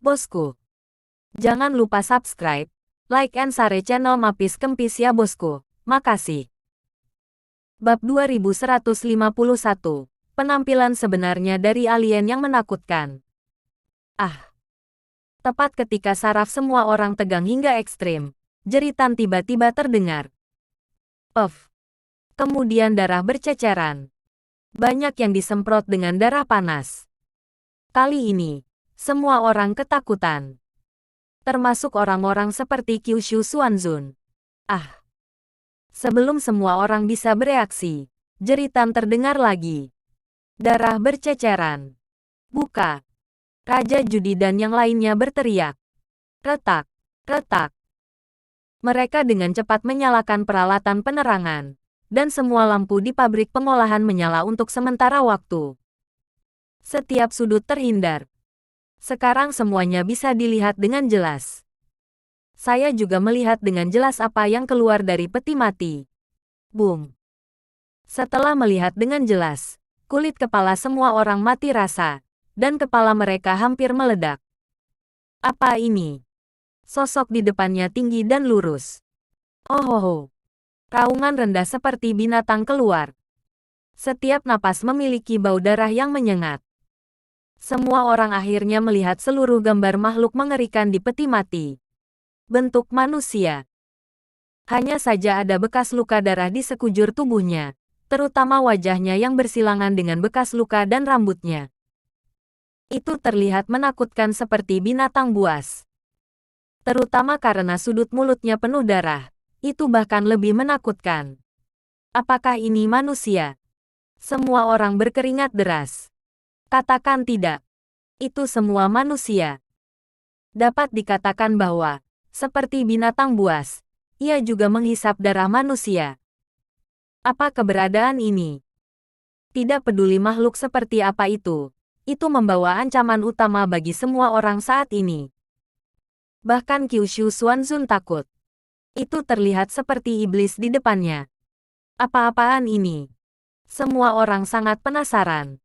Bosku, jangan lupa subscribe, like and share channel Mapis Kempis ya bosku. Makasih. Bab 2151. Penampilan sebenarnya dari alien yang menakutkan. Ah. Tepat ketika saraf semua orang tegang hingga ekstrim, jeritan tiba-tiba terdengar. Puff. Kemudian darah berceceran. Banyak yang disemprot dengan darah panas. Kali ini, semua orang ketakutan. Termasuk orang-orang seperti Kyushu Xuanzun. Ah. Sebelum semua orang bisa bereaksi, jeritan terdengar lagi. Darah berceceran. Buka. Raja Judi dan yang lainnya berteriak. Retak, retak. Mereka dengan cepat menyalakan peralatan penerangan, dan semua lampu di pabrik pengolahan menyala untuk sementara waktu. Setiap sudut terhindar. Sekarang semuanya bisa dilihat dengan jelas. Saya juga melihat dengan jelas apa yang keluar dari peti mati. Boom. Setelah melihat dengan jelas, kulit kepala semua orang mati rasa, dan kepala mereka hampir meledak. Apa ini? Sosok di depannya tinggi dan lurus. Oh. Raungan rendah seperti binatang keluar. Setiap napas memiliki bau darah yang menyengat. Semua orang akhirnya melihat seluruh gambar makhluk mengerikan di peti mati. Bentuk manusia. Hanya saja ada bekas luka darah di sekujur tubuhnya, terutama wajahnya yang bersilangan dengan bekas luka dan rambutnya. Itu terlihat menakutkan seperti binatang buas. Terutama karena sudut mulutnya penuh darah, itu bahkan lebih menakutkan. Apakah ini manusia? Semua orang berkeringat deras. Katakan tidak. Itu semua manusia. Dapat dikatakan bahwa, seperti binatang buas, ia juga menghisap darah manusia. Apa keberadaan ini? Tidak peduli makhluk seperti apa itu membawa ancaman utama bagi semua orang saat ini. Bahkan Kyushu Xuanzun takut. Itu terlihat seperti iblis di depannya. Apa-apaan ini? Semua orang sangat penasaran.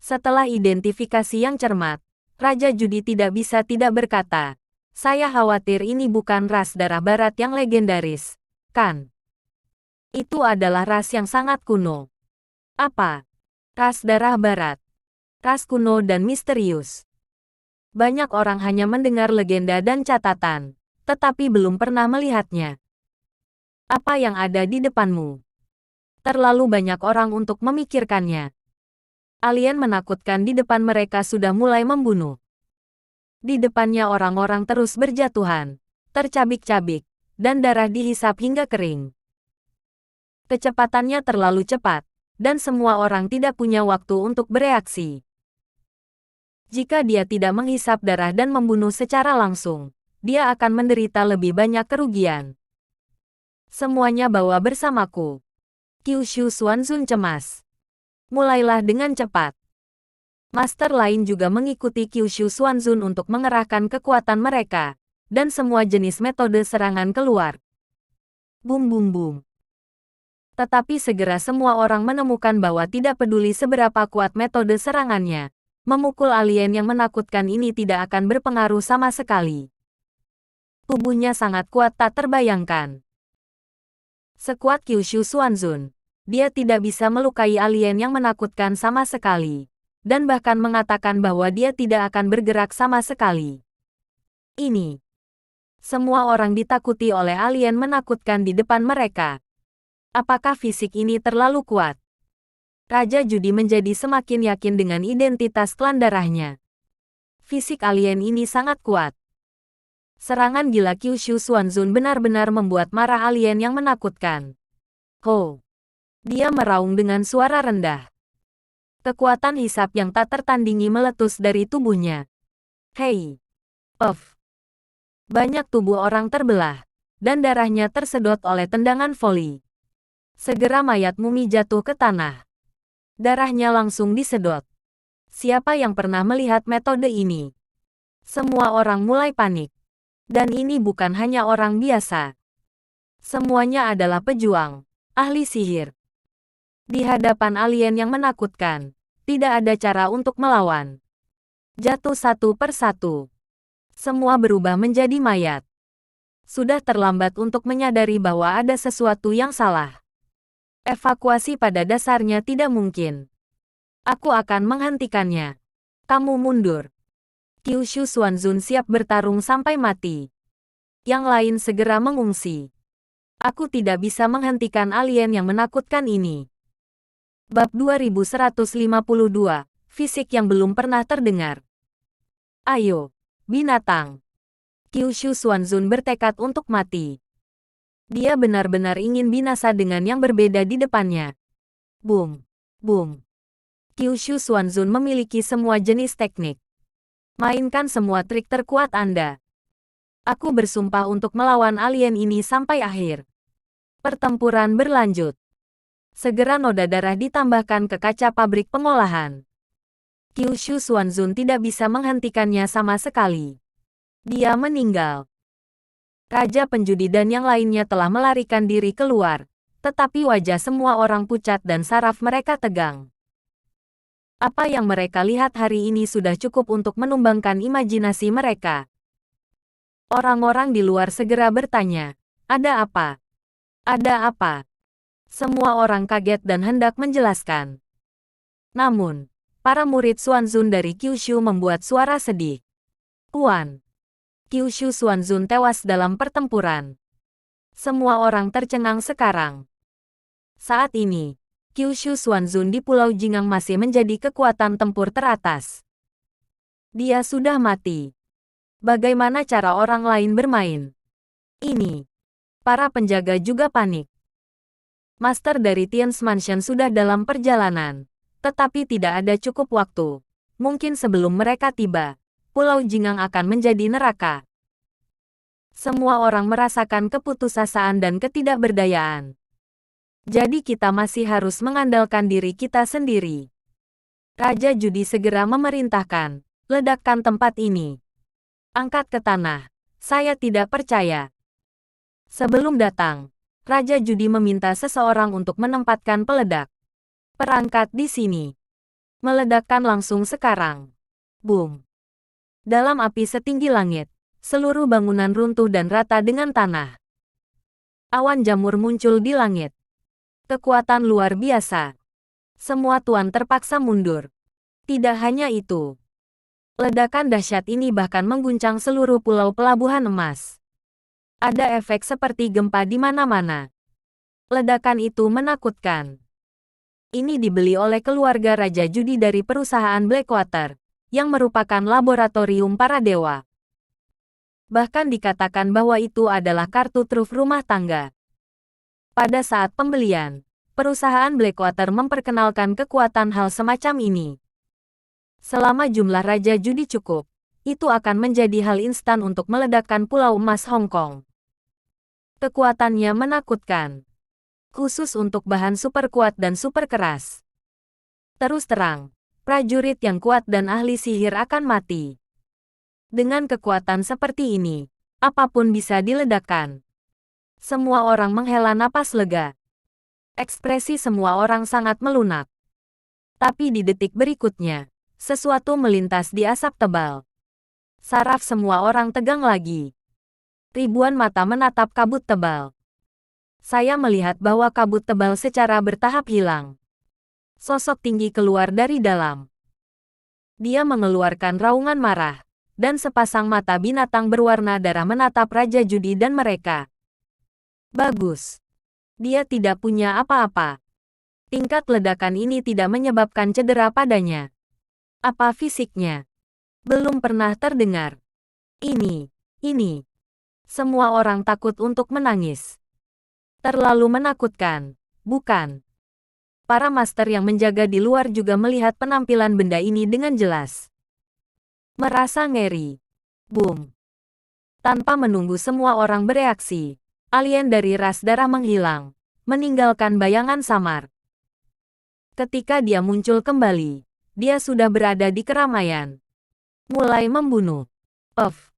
Setelah identifikasi yang cermat, Raja Judi tidak bisa tidak berkata, saya khawatir ini bukan ras darah barat yang legendaris, kan? Itu adalah ras yang sangat kuno. Apa? Ras darah barat. Ras kuno dan misterius. Banyak orang hanya mendengar legenda dan catatan, tetapi belum pernah melihatnya. Apa yang ada di depanmu? Terlalu banyak orang untuk memikirkannya. Alien menakutkan di depan mereka sudah mulai membunuh. Di depannya orang-orang terus berjatuhan, tercabik-cabik, dan darah dihisap hingga kering. Kecepatannya terlalu cepat, dan semua orang tidak punya waktu untuk bereaksi. Jika dia tidak menghisap darah dan membunuh secara langsung, dia akan menderita lebih banyak kerugian. Semuanya bawa bersamaku. Kyushu Xuanzun cemas. Mulailah dengan cepat. Master lain juga mengikuti Kyushu Xuanzun untuk mengerahkan kekuatan mereka, dan semua jenis metode serangan keluar. Bum bum bum. Tetapi segera semua orang menemukan bahwa tidak peduli seberapa kuat metode serangannya, memukul alien yang menakutkan ini tidak akan berpengaruh sama sekali. Tubuhnya sangat kuat tak terbayangkan. Sekuat Kyushu Xuanzun, dia tidak bisa melukai alien yang menakutkan sama sekali, dan bahkan mengatakan bahwa dia tidak akan bergerak sama sekali. Ini. Semua orang ditakuti oleh alien menakutkan di depan mereka. Apakah fisik ini terlalu kuat? Raja Judi menjadi semakin yakin dengan identitas klan darahnya. Fisik alien ini sangat kuat. Serangan gila Kyushu Xuanzun benar-benar membuat marah alien yang menakutkan. Ho! Dia meraung dengan suara rendah. Kekuatan hisap yang tak tertandingi meletus dari tubuhnya. Hei! Puff! Banyak tubuh orang terbelah, dan darahnya tersedot oleh tendangan voli. Segera mayat mumi jatuh ke tanah. Darahnya langsung disedot. Siapa yang pernah melihat metode ini? Semua orang mulai panik. Dan ini bukan hanya orang biasa. Semuanya adalah pejuang, ahli sihir. Di hadapan alien yang menakutkan, tidak ada cara untuk melawan. Jatuh satu persatu. Semua berubah menjadi mayat. Sudah terlambat untuk menyadari bahwa ada sesuatu yang salah. Evakuasi pada dasarnya tidak mungkin. Aku akan menghentikannya. Kamu mundur. Kyushu Xuanzun siap bertarung sampai mati. Yang lain segera mengungsi. Aku tidak bisa menghentikan alien yang menakutkan ini. Bab 2152, Fisik yang belum pernah terdengar. Ayo, binatang. Kyushu Xuanzun bertekad untuk mati. Dia benar-benar ingin binasa dengan yang berbeda di depannya. Boom, boom. Kyushu Xuanzun memiliki semua jenis teknik. Mainkan semua trik terkuat Anda. Aku bersumpah untuk melawan alien ini sampai akhir. Pertempuran berlanjut. Segera noda darah ditambahkan ke kaca pabrik pengolahan. Kyushu Xuanzun tidak bisa menghentikannya sama sekali. Dia meninggal. Raja penjudi dan yang lainnya telah melarikan diri keluar, tetapi wajah semua orang pucat dan saraf mereka tegang. Apa yang mereka lihat hari ini sudah cukup untuk menumbangkan imajinasi mereka. Orang-orang di luar segera bertanya, "Ada apa? Ada apa?" Semua orang kaget dan hendak menjelaskan. Namun, para murid Xuanzun dari Kyushu membuat suara sedih. Tuan, Kyushu Xuanzun tewas dalam pertempuran. Semua orang tercengang sekarang. Saat ini, Kyushu Xuanzun di Pulau Jingang masih menjadi kekuatan tempur teratas. Dia sudah mati. Bagaimana cara orang lain bermain? Ini. Para penjaga juga panik. Master dari Tian's Mansion sudah dalam perjalanan. Tetapi tidak ada cukup waktu. Mungkin sebelum mereka tiba, Pulau Jingang akan menjadi neraka. Semua orang merasakan keputusasaan dan ketidakberdayaan. Jadi kita masih harus mengandalkan diri kita sendiri. Raja Judi segera memerintahkan, "Ledakkan tempat ini. Angkat ke tanah. Saya tidak percaya." Sebelum datang, Raja Judi meminta seseorang untuk menempatkan peledak. "Perangkat di sini. Meledakkan langsung sekarang." Boom. Dalam api setinggi langit, seluruh bangunan runtuh dan rata dengan tanah. Awan jamur muncul di langit. Kekuatan luar biasa. Semua tuan terpaksa mundur. Tidak hanya itu. Ledakan dahsyat ini bahkan mengguncang seluruh pulau pelabuhan emas. Ada efek seperti gempa di mana-mana. Ledakan itu menakutkan. Ini dibeli oleh keluarga Raja Judi dari perusahaan Blackwater, yang merupakan laboratorium para dewa. Bahkan dikatakan bahwa itu adalah kartu truf rumah tangga. Pada saat pembelian, perusahaan Blackwater memperkenalkan kekuatan hal semacam ini. Selama jumlah Raja Judi cukup, itu akan menjadi hal instan untuk meledakkan Pulau Emas Hong Kong. Kekuatannya menakutkan. Khusus untuk bahan super kuat dan super keras. Terus terang, prajurit yang kuat dan ahli sihir akan mati. Dengan kekuatan seperti ini, apapun bisa diledakkan. Semua orang menghela napas lega. Ekspresi semua orang sangat melunak. Tapi di detik berikutnya, sesuatu melintas di asap tebal. Saraf semua orang tegang lagi. Ribuan mata menatap kabut tebal. Saya melihat bahwa kabut tebal secara bertahap hilang. Sosok tinggi keluar dari dalam. Dia mengeluarkan raungan marah, dan sepasang mata binatang berwarna darah menatap Raja Judi dan mereka. Bagus. Dia tidak punya apa-apa. Tingkat ledakan ini tidak menyebabkan cedera padanya. Apa fisiknya? Belum pernah terdengar. Ini. Semua orang takut untuk menangis. Terlalu menakutkan, bukan? Para master yang menjaga di luar juga melihat penampilan benda ini dengan jelas. Merasa ngeri. Boom. Tanpa menunggu semua orang bereaksi, alien dari ras darah menghilang, meninggalkan bayangan samar. Ketika dia muncul kembali, dia sudah berada di keramaian. Mulai membunuh. Af.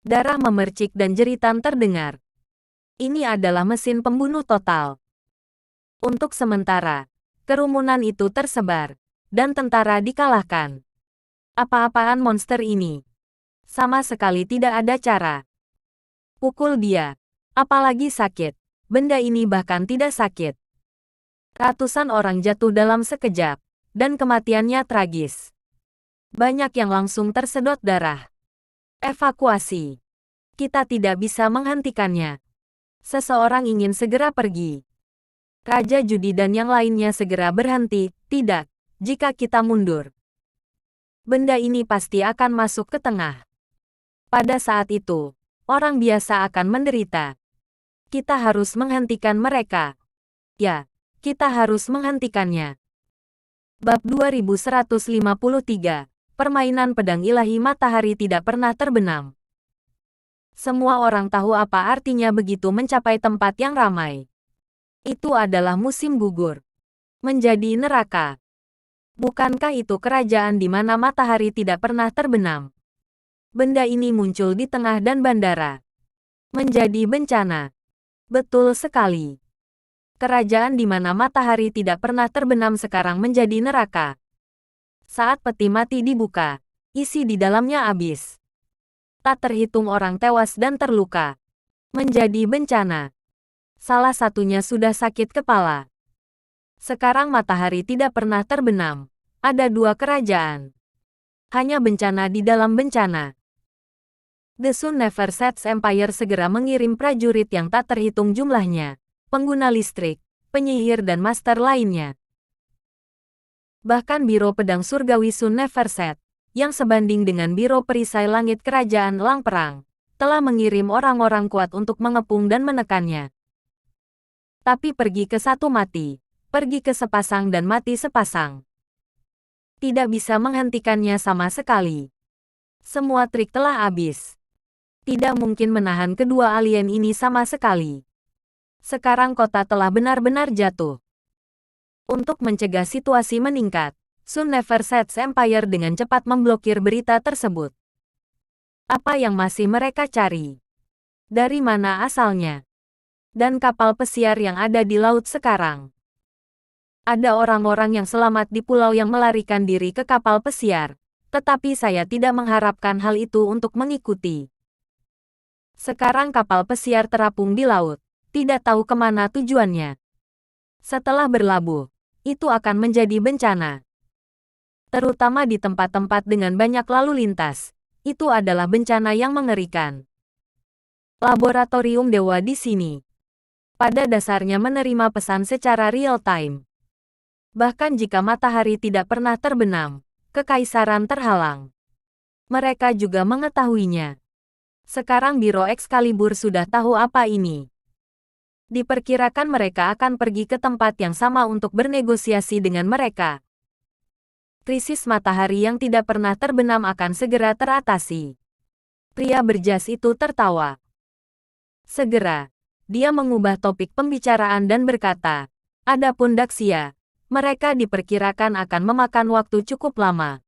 Darah memercik dan jeritan terdengar. Ini adalah mesin pembunuh total. Untuk sementara, kerumunan itu tersebar, dan tentara dikalahkan. Apa-apaan monster ini? Sama sekali tidak ada cara. Pukul dia. Apalagi sakit. Benda ini bahkan tidak sakit. Ratusan orang jatuh dalam sekejap. Dan kematiannya tragis. Banyak yang langsung tersedot darah. Evakuasi. Kita tidak bisa menghentikannya. Seseorang ingin segera pergi. Raja Judi dan yang lainnya segera berhenti. Tidak, jika kita mundur. Benda ini pasti akan masuk ke tengah. Pada saat itu, orang biasa akan menderita. Kita harus menghentikan mereka. Ya, kita harus menghentikannya. Bab 2153, Permainan Pedang Ilahi Matahari Tidak Pernah Terbenam. Semua orang tahu apa artinya begitu mencapai tempat yang ramai. Itu adalah musim gugur. Menjadi neraka. Bukankah itu kerajaan di mana matahari tidak pernah terbenam? Benda ini muncul di tengah dan bandara. Menjadi bencana. Betul sekali. Kerajaan di mana matahari tidak pernah terbenam sekarang menjadi neraka. Saat peti mati dibuka, isi di dalamnya habis. Tak terhitung orang tewas dan terluka. Menjadi bencana. Salah satunya sudah sakit kepala. Sekarang matahari tidak pernah terbenam. Ada dua kerajaan. Hanya bencana di dalam bencana. The Sun Never Sets Empire segera mengirim prajurit yang tak terhitung jumlahnya, pengguna listrik, penyihir dan master lainnya. Bahkan Biro Pedang Surgawi Sun Never Set, yang sebanding dengan Biro Perisai Langit Kerajaan Lang Perang, telah mengirim orang-orang kuat untuk mengepung dan menekannya. Tapi pergi ke satu mati, pergi ke sepasang dan mati sepasang. Tidak bisa menghentikannya sama sekali. Semua trik telah habis. Tidak mungkin menahan kedua alien ini sama sekali. Sekarang kota telah benar-benar jatuh. Untuk mencegah situasi meningkat, Sun Never Sets Empire dengan cepat memblokir berita tersebut. Apa yang masih mereka cari? Dari mana asalnya? Dan kapal pesiar yang ada di laut sekarang? Ada orang-orang yang selamat di pulau yang melarikan diri ke kapal pesiar, tetapi saya tidak mengharapkan hal itu untuk mengikuti. Sekarang kapal pesiar terapung di laut, tidak tahu kemana tujuannya. Setelah berlabuh, itu akan menjadi bencana. Terutama di tempat-tempat dengan banyak lalu lintas, itu adalah bencana yang mengerikan. Laboratorium Dewa di sini, pada dasarnya menerima pesan secara real-time. Bahkan jika matahari tidak pernah terbenam, kekaisaran terhalang. Mereka juga mengetahuinya. Sekarang Biro Excalibur sudah tahu apa ini. Diperkirakan mereka akan pergi ke tempat yang sama untuk bernegosiasi dengan mereka. Krisis matahari yang tidak pernah terbenam akan segera teratasi. Pria berjas itu tertawa. Segera, dia mengubah topik pembicaraan dan berkata, "Adapun Daxia, mereka diperkirakan akan memakan waktu cukup lama."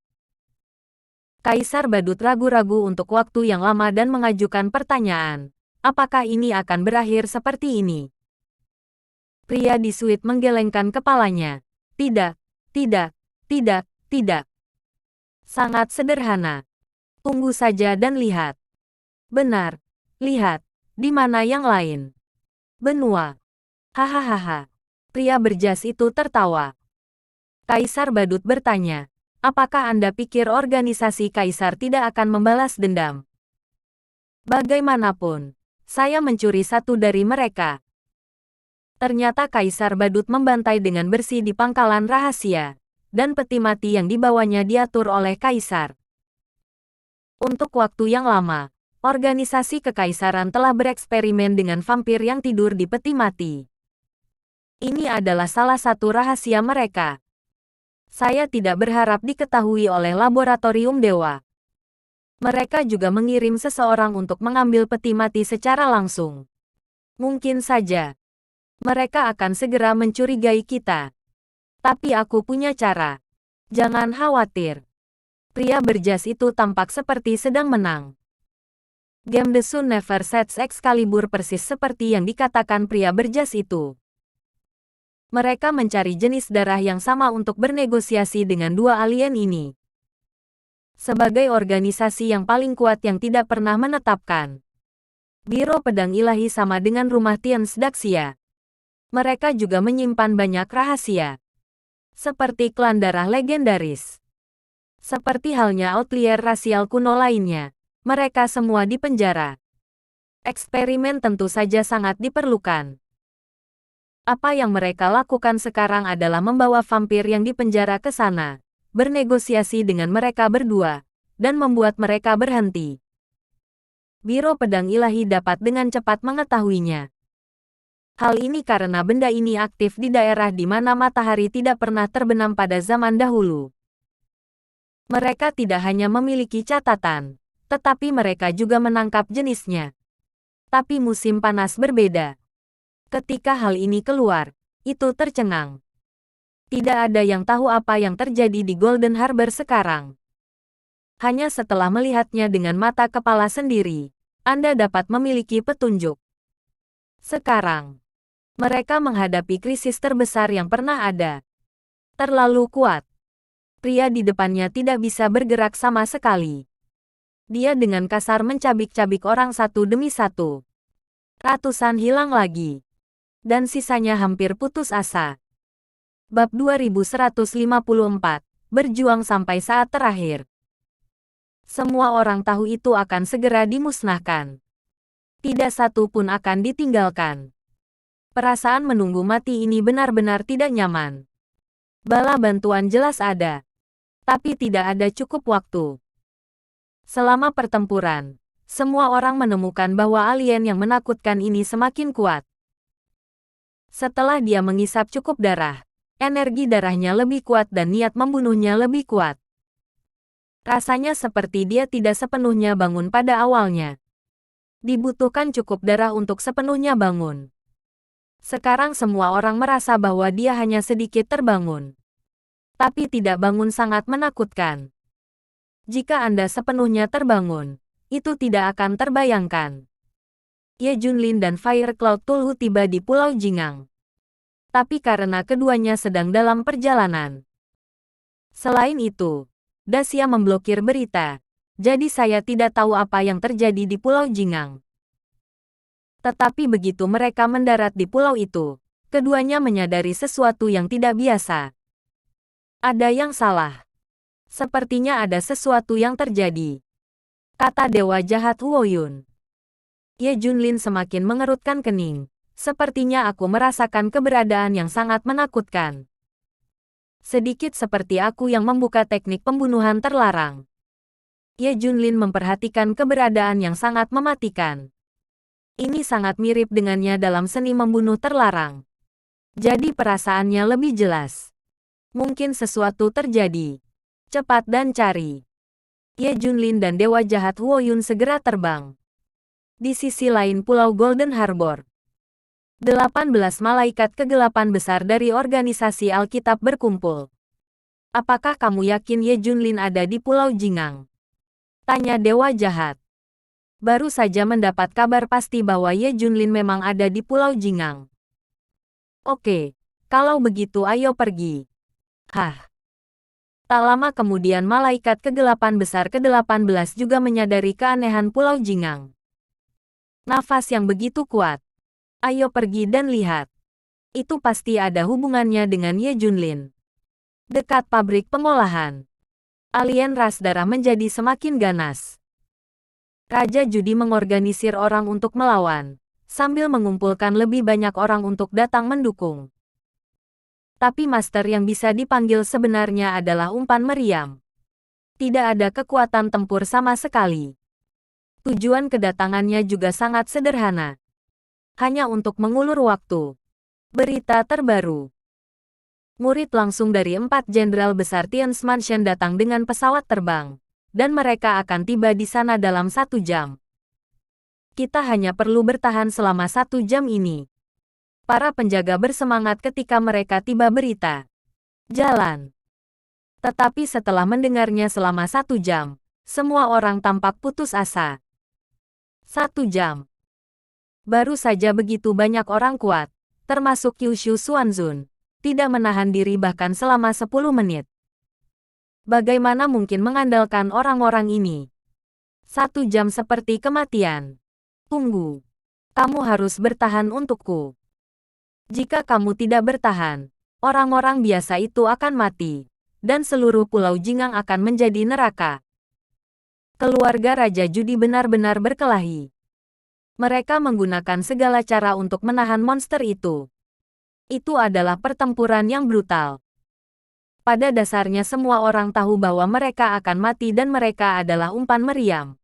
Kaisar Badut ragu-ragu untuk waktu yang lama dan mengajukan pertanyaan. Apakah ini akan berakhir seperti ini? Pria di suite menggelengkan kepalanya. Tidak, tidak, tidak, tidak. Sangat sederhana. Tunggu saja dan lihat. Benar, lihat. Di mana yang lain? Benua. Hahaha. Pria berjas itu tertawa. Kaisar Badut bertanya, apakah Anda pikir organisasi Kaisar tidak akan membalas dendam? Bagaimanapun, saya mencuri satu dari mereka. Ternyata Kaisar Badut membantai dengan bersih di pangkalan rahasia, dan peti mati yang dibawanya diatur oleh Kaisar. Untuk waktu yang lama, organisasi kekaisaran telah bereksperimen dengan vampir yang tidur di peti mati. Ini adalah salah satu rahasia mereka. Saya tidak berharap diketahui oleh Laboratorium Dewa. Mereka juga mengirim seseorang untuk mengambil peti mati secara langsung. Mungkin saja mereka akan segera mencurigai kita. Tapi aku punya cara. Jangan khawatir. Pria berjas itu tampak seperti sedang menang. Game The Sun Never Sets Excalibur persis seperti yang dikatakan pria berjas itu. Mereka mencari jenis darah yang sama untuk bernegosiasi dengan dua alien ini. Sebagai organisasi yang paling kuat yang tidak pernah menetapkan Biro Pedang Ilahi sama dengan rumah Tians Daxia. Mereka juga menyimpan banyak rahasia. Seperti klan darah legendaris. Seperti halnya outlier rasial kuno lainnya, mereka semua dipenjara. Eksperimen tentu saja sangat diperlukan. Apa yang mereka lakukan sekarang adalah membawa vampir yang dipenjara ke sana, bernegosiasi dengan mereka berdua, dan membuat mereka berhenti. Biro Pedang Ilahi dapat dengan cepat mengetahuinya. Hal ini karena benda ini aktif di daerah di mana matahari tidak pernah terbenam pada zaman dahulu. Mereka tidak hanya memiliki catatan, tetapi mereka juga menangkap jenisnya. Tapi musim panas berbeda. Ketika hal ini keluar, itu tercengang. Tidak ada yang tahu apa yang terjadi di Golden Harbor sekarang. Hanya setelah melihatnya dengan mata kepala sendiri, Anda dapat memiliki petunjuk. Sekarang, mereka menghadapi krisis terbesar yang pernah ada. Terlalu kuat. Pria di depannya tidak bisa bergerak sama sekali. Dia dengan kasar mencabik-cabik orang satu demi satu. Ratusan hilang lagi. Dan sisanya hampir putus asa. Bab 2154, berjuang sampai saat terakhir. Semua orang tahu itu akan segera dimusnahkan. Tidak satu pun akan ditinggalkan. Perasaan menunggu mati ini benar-benar tidak nyaman. Bala bantuan jelas ada. Tapi tidak ada cukup waktu. Selama pertempuran, semua orang menemukan bahwa alien yang menakutkan ini semakin kuat. Setelah dia mengisap cukup darah, energi darahnya lebih kuat dan niat membunuhnya lebih kuat. Rasanya seperti dia tidak sepenuhnya bangun pada awalnya. Dibutuhkan cukup darah untuk sepenuhnya bangun. Sekarang semua orang merasa bahwa dia hanya sedikit terbangun. Tapi tidak bangun sangat menakutkan. Jika Anda sepenuhnya terbangun, itu tidak akan terbayangkan. Ye Junlin dan Fire Cloud Tulhu tiba di Pulau Jingang. Tapi karena keduanya sedang dalam perjalanan. Selain itu, Daxia memblokir berita, jadi saya tidak tahu apa yang terjadi di Pulau Jingang. Tetapi begitu mereka mendarat di pulau itu, keduanya menyadari sesuatu yang tidak biasa. Ada yang salah. Sepertinya ada sesuatu yang terjadi, kata Dewa Jahat Huoyun. Ye Junlin semakin mengerutkan kening. Sepertinya aku merasakan keberadaan yang sangat menakutkan. Sedikit seperti aku yang membuka teknik pembunuhan terlarang. Ye Junlin memperhatikan keberadaan yang sangat mematikan. Ini sangat mirip dengannya dalam seni membunuh terlarang. Jadi perasaannya lebih jelas. Mungkin sesuatu terjadi. Cepat dan cari. Ye Junlin dan Dewa Jahat Huoyun segera terbang. Di sisi lain Pulau Golden Harbor, 18 malaikat kegelapan besar dari organisasi Alkitab berkumpul. Apakah kamu yakin Ye Junlin ada di Pulau Jingang? Tanya Dewa Jahat. Baru saja mendapat kabar pasti bahwa Ye Junlin memang ada di Pulau Jingang. Oke, kalau begitu ayo pergi. Hah. Tak lama kemudian malaikat kegelapan besar ke-18 juga menyadari keanehan Pulau Jingang. Nafas yang begitu kuat. Ayo pergi dan lihat. Itu pasti ada hubungannya dengan Ye Junlin. Dekat pabrik pengolahan, alien ras darah menjadi semakin ganas. Raja Judi mengorganisir orang untuk melawan, sambil mengumpulkan lebih banyak orang untuk datang mendukung. Tapi master yang bisa dipanggil sebenarnya adalah umpan meriam. Tidak ada kekuatan tempur sama sekali. Tujuan kedatangannya juga sangat sederhana. Hanya untuk mengulur waktu. Berita terbaru. Murid langsung dari 4 jenderal besar Tian's Mansion datang dengan pesawat terbang. Dan mereka akan tiba di sana dalam 1 jam. Kita hanya perlu bertahan selama 1 jam ini. Para penjaga bersemangat ketika mereka tiba berita. Jalan. Tetapi setelah mendengarnya selama 1 jam, semua orang tampak putus asa. 1 jam. Baru saja begitu banyak orang kuat, termasuk Kyushu Xuanzun, tidak menahan diri bahkan selama 10 menit. Bagaimana mungkin mengandalkan orang-orang ini? 1 jam seperti kematian. Tunggu. Kamu harus bertahan untukku. Jika kamu tidak bertahan, orang-orang biasa itu akan mati, dan seluruh Pulau Jingang akan menjadi neraka. Keluarga Raja Judi benar-benar berkelahi. Mereka menggunakan segala cara untuk menahan monster itu. Itu adalah pertempuran yang brutal. Pada dasarnya semua orang tahu bahwa mereka akan mati dan mereka adalah umpan meriam.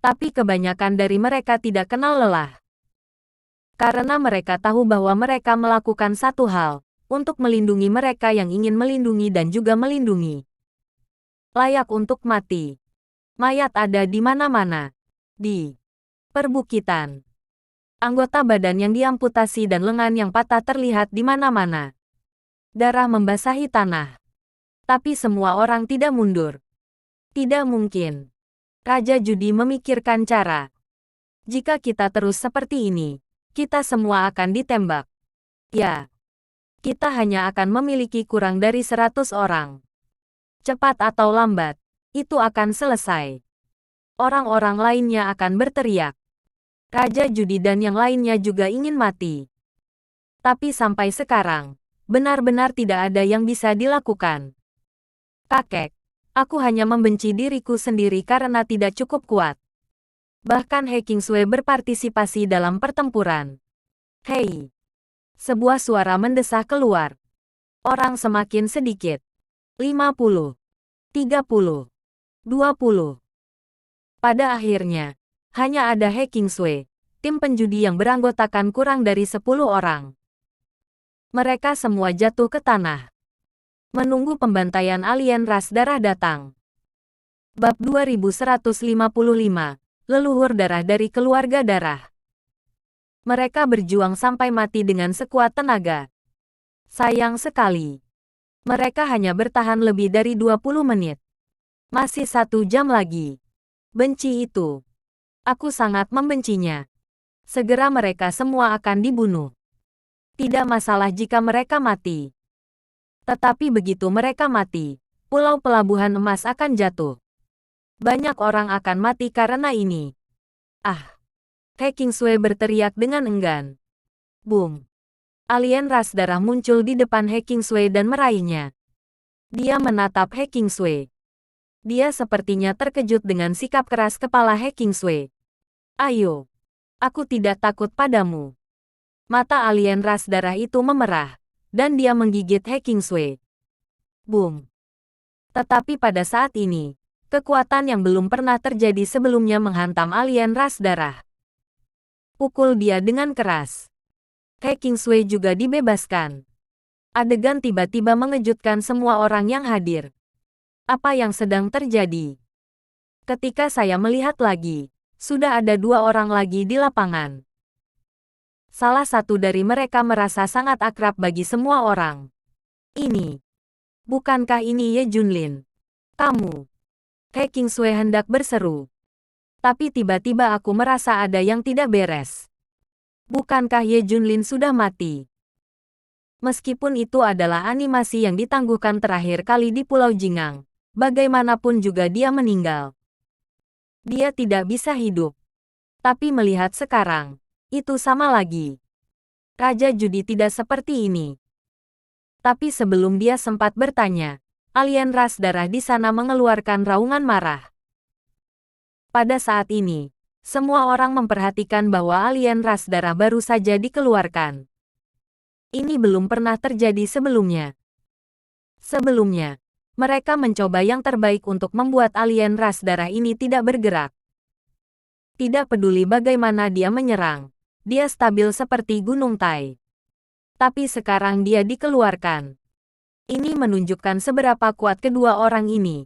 Tapi kebanyakan dari mereka tidak kenal lelah. Karena mereka tahu bahwa mereka melakukan satu hal, untuk melindungi mereka yang ingin melindungi dan juga melindungi. Layak untuk mati. Mayat ada di mana-mana. Di perbukitan. Anggota badan yang diamputasi dan lengan yang patah terlihat di mana-mana. Darah membasahi tanah. Tapi semua orang tidak mundur. Tidak mungkin. Raja Judi memikirkan cara. Jika kita terus seperti ini, kita semua akan ditembak. Ya. Kita hanya akan memiliki kurang dari 100 orang. Cepat atau lambat, itu akan selesai. Orang-orang lainnya akan berteriak. Raja Judi dan yang lainnya juga ingin mati. Tapi sampai sekarang, benar-benar tidak ada yang bisa dilakukan. Kakek, aku hanya membenci diriku sendiri karena tidak cukup kuat. Bahkan He Qingsui berpartisipasi dalam pertempuran. Hei! Sebuah suara mendesah keluar. Orang semakin sedikit. 50. 30. 20. Pada akhirnya, hanya ada He Qingsui, tim penjudi yang beranggotakan kurang dari 10 orang. Mereka semua jatuh ke tanah. Menunggu pembantaian alien ras darah datang. Bab 2155, Leluhur Darah dari Keluarga Darah. Mereka berjuang sampai mati dengan sekuat tenaga. Sayang sekali. Mereka hanya bertahan lebih dari 20 menit. Masih 1 jam lagi. Benci itu. Aku sangat membencinya. Segera mereka semua akan dibunuh. Tidak masalah jika mereka mati. Tetapi begitu mereka mati, Pulau Pelabuhan Emas akan jatuh. Banyak orang akan mati karena ini. Ah! He Qingsui berteriak dengan enggan. Boom! Alien ras darah muncul di depan He Qingsui dan meraihnya. Dia menatap He Qingsui. Dia sepertinya terkejut dengan sikap keras kepala He Qingsui. Ayo! Aku tidak takut padamu. Mata alien ras darah itu memerah, dan dia menggigit He Qingsui. Boom! Tetapi pada saat ini, kekuatan yang belum pernah terjadi sebelumnya menghantam alien ras darah. Pukul dia dengan keras. He Qingsui juga dibebaskan. Adegan tiba-tiba mengejutkan semua orang yang hadir. Apa yang sedang terjadi? Ketika saya melihat lagi, sudah ada 2 orang lagi di lapangan. Salah satu dari mereka merasa sangat akrab bagi semua orang. Ini. Bukankah ini Ye Junlin? Kamu. He Qingsui hendak berseru. Tapi tiba-tiba aku merasa ada yang tidak beres. Bukankah Ye Junlin sudah mati? Meskipun itu adalah animasi yang ditangguhkan terakhir kali di Pulau Jingang, bagaimanapun juga dia meninggal. Dia tidak bisa hidup. Tapi melihat sekarang, itu sama lagi. Raja Judi tidak seperti ini. Tapi sebelum dia sempat bertanya, alien ras darah di sana mengeluarkan raungan marah. Pada saat ini, semua orang memperhatikan bahwa alien ras darah baru saja dikeluarkan. Ini belum pernah terjadi sebelumnya. Sebelumnya, mereka mencoba yang terbaik untuk membuat alien ras darah ini tidak bergerak. Tidak peduli bagaimana dia menyerang. Dia stabil seperti Gunung Tai. Tapi sekarang dia dikeluarkan. Ini menunjukkan seberapa kuat kedua orang ini.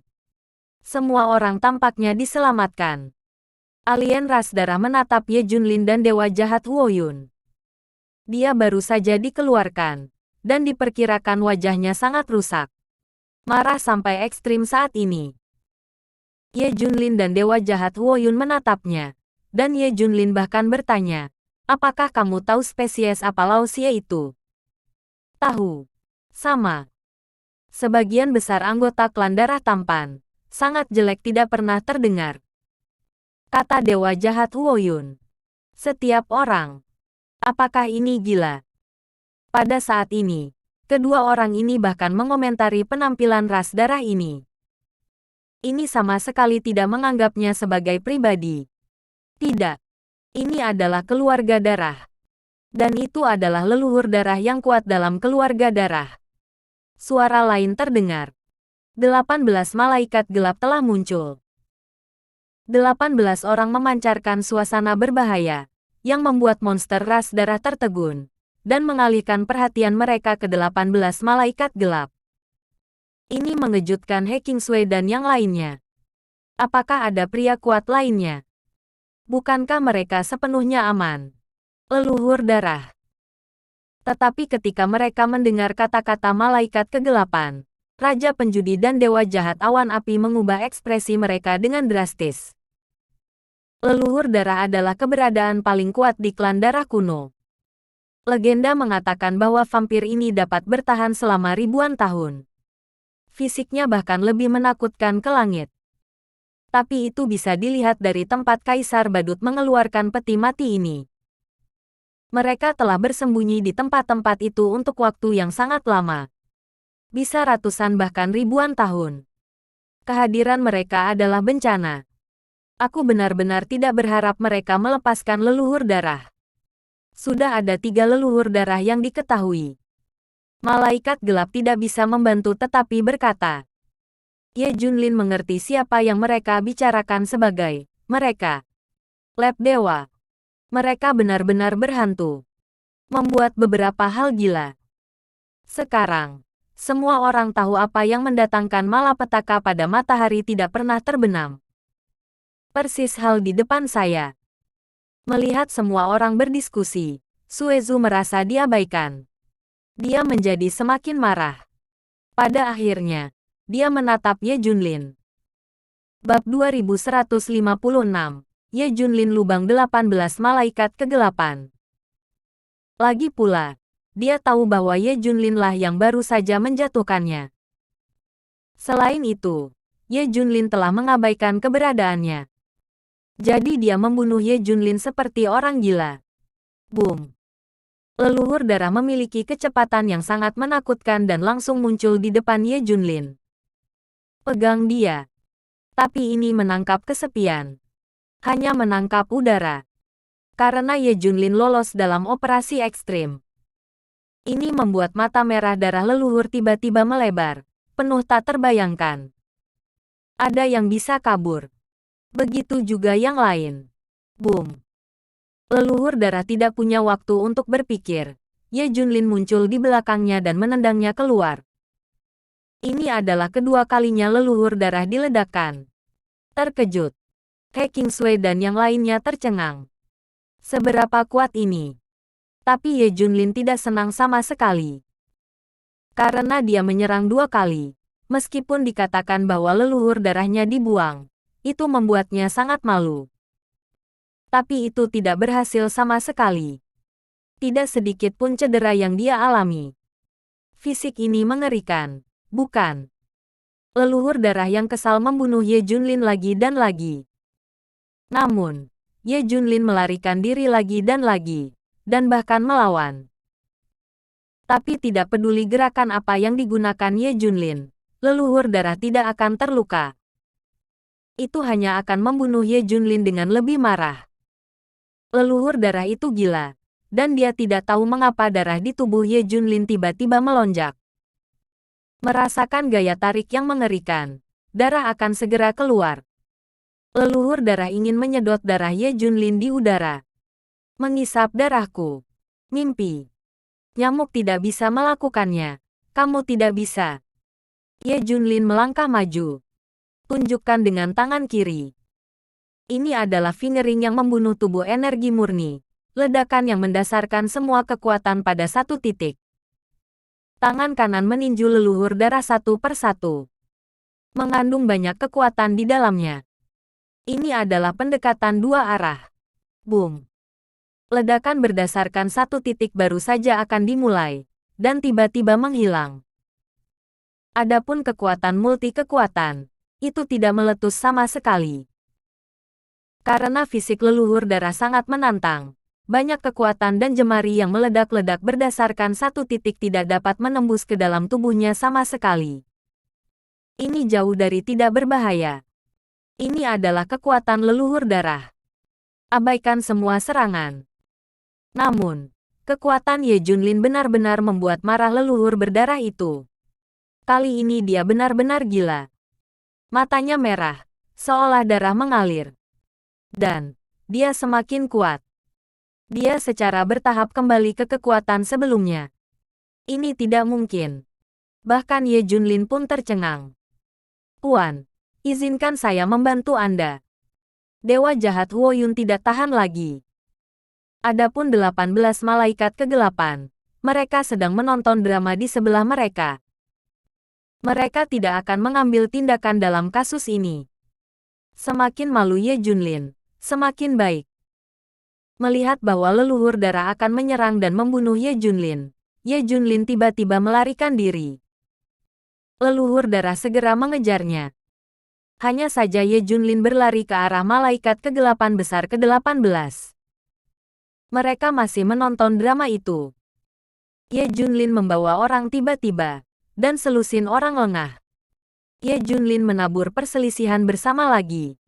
Semua orang tampaknya diselamatkan. Alien ras darah menatap Ye Junlin dan Dewa Jahat Huoyun. Dia baru saja dikeluarkan, dan diperkirakan wajahnya sangat rusak. Marah sampai ekstrim saat ini. Ye Junlin dan Dewa Jahat Huoyun menatapnya, dan Ye Junlin bahkan bertanya, apakah kamu tahu spesies apa Lao Xie itu? Tahu. Sama. Sebagian besar anggota klan darah tampan, sangat jelek tidak pernah terdengar. Kata Dewa Jahat Huoyun. Setiap orang. Apakah ini gila? Pada saat ini, kedua orang ini bahkan mengomentari penampilan ras darah ini. Ini sama sekali tidak menganggapnya sebagai pribadi. Tidak. Ini adalah keluarga darah. Dan itu adalah leluhur darah yang kuat dalam keluarga darah. Suara lain terdengar. 18 malaikat gelap telah muncul. 18 orang memancarkan suasana berbahaya, yang membuat monster ras darah tertegun, dan mengalihkan perhatian mereka ke 18 malaikat gelap. Ini mengejutkan He Qingsui dan yang lainnya. Apakah ada pria kuat lainnya? Bukankah mereka sepenuhnya aman? Leluhur darah. Tetapi ketika mereka mendengar kata-kata malaikat kegelapan, Raja Penjudi dan Dewa Jahat Awan Api mengubah ekspresi mereka dengan drastis. Leluhur darah adalah keberadaan paling kuat di klan darah kuno. Legenda mengatakan bahwa vampir ini dapat bertahan selama ribuan tahun. Fisiknya bahkan lebih menakutkan ke langit. Tapi itu bisa dilihat dari tempat Kaisar Badut mengeluarkan peti mati ini. Mereka telah bersembunyi di tempat-tempat itu untuk waktu yang sangat lama. Bisa ratusan bahkan ribuan tahun. Kehadiran mereka adalah bencana. Aku benar-benar tidak berharap mereka melepaskan leluhur darah. Sudah ada 3 leluhur darah yang diketahui. Malaikat gelap tidak bisa membantu tetapi berkata. Ye Junlin mengerti siapa yang mereka bicarakan sebagai mereka. Lab Dewa. Mereka benar-benar berhantu. Membuat beberapa hal gila. Sekarang, semua orang tahu apa yang mendatangkan malapetaka pada matahari tidak pernah terbenam. Persis hal di depan saya. Melihat semua orang berdiskusi, Suezu merasa diabaikan. Dia menjadi semakin marah. Pada akhirnya, dia menatap Ye Junlin. Bab 2156. Ye Junlin lubang 18 malaikat kegelapan. Lagi pula, dia tahu bahwa Ye Junlin lah yang baru saja menjatuhkannya. Selain itu, Ye Junlin telah mengabaikan keberadaannya. Jadi dia membunuh Ye Junlin seperti orang gila. Boom. Leluhur darah memiliki kecepatan yang sangat menakutkan dan langsung muncul di depan Ye Junlin. Pegang dia. Tapi ini menangkap kesepian. Hanya menangkap udara. Karena Ye Junlin lolos dalam operasi ekstrim. Ini membuat mata merah darah leluhur tiba-tiba melebar, penuh tak terbayangkan. Ada yang bisa kabur. Begitu juga yang lain. Boom. Leluhur darah tidak punya waktu untuk berpikir. Ye Junlin muncul di belakangnya dan menendangnya keluar. Ini adalah kedua kalinya leluhur darah diledakkan. Terkejut. He Qingsui dan yang lainnya tercengang. Seberapa kuat ini? Tapi Ye Junlin tidak senang sama sekali. Karena dia menyerang 2 kali. Meskipun dikatakan bahwa leluhur darahnya dibuang, itu membuatnya sangat malu. Tapi itu tidak berhasil sama sekali. Tidak sedikit pun cedera yang dia alami. Fisik ini mengerikan, bukan? Leluhur darah yang kesal membunuh Ye Junlin lagi dan lagi. Namun, Ye Junlin melarikan diri lagi, dan bahkan melawan. Tapi tidak peduli gerakan apa yang digunakan Ye Junlin, leluhur darah tidak akan terluka. Itu hanya akan membunuh Ye Junlin dengan lebih marah. Leluhur darah itu gila, dan dia tidak tahu mengapa darah di tubuh Ye Junlin tiba-tiba melonjak. Merasakan gaya tarik yang mengerikan, darah akan segera keluar. Leluhur darah ingin menyedot darah Ye Junlin di udara. Mengisap darahku. Mimpi. Nyamuk tidak bisa melakukannya. Kamu tidak bisa. Ye Junlin melangkah maju. Tunjukkan dengan tangan kiri. Ini adalah fingering yang membunuh tubuh energi murni. Ledakan yang mendasarkan semua kekuatan pada satu titik. Tangan kanan meninju leluhur darah satu persatu. Mengandung banyak kekuatan di dalamnya. Ini adalah pendekatan 2 arah. Boom. Ledakan berdasarkan satu titik baru saja akan dimulai, dan tiba-tiba menghilang. Adapun kekuatan multi-kekuatan, itu tidak meletus sama sekali. Karena fisik leluhur darah sangat menantang, banyak kekuatan dan jemari yang meledak-ledak berdasarkan satu titik tidak dapat menembus ke dalam tubuhnya sama sekali. Ini jauh dari tidak berbahaya. Ini adalah kekuatan leluhur darah. Abaikan semua serangan. Namun, kekuatan Ye Junlin benar-benar membuat marah leluhur berdarah itu. Kali ini dia benar-benar gila. Matanya merah, seolah darah mengalir. Dan, dia semakin kuat. Dia secara bertahap kembali ke kekuatan sebelumnya. Ini tidak mungkin. Bahkan Ye Junlin pun tercengang. Tuan, izinkan saya membantu Anda. Dewa jahat Huo Yun tidak tahan lagi. Adapun 18 malaikat kegelapan, mereka sedang menonton drama di sebelah mereka. Mereka tidak akan mengambil tindakan dalam kasus ini. Semakin malu Ye Junlin, semakin baik. Melihat bahwa leluhur darah akan menyerang dan membunuh Ye Junlin tiba-tiba melarikan diri. Leluhur darah segera mengejarnya. Hanya saja Ye Junlin berlari ke arah malaikat kegelapan besar ke-18. Mereka masih menonton drama itu. Ye Junlin membawa orang tiba-tiba, dan selusin orang lengah. Ye Junlin menabur perselisihan bersama lagi.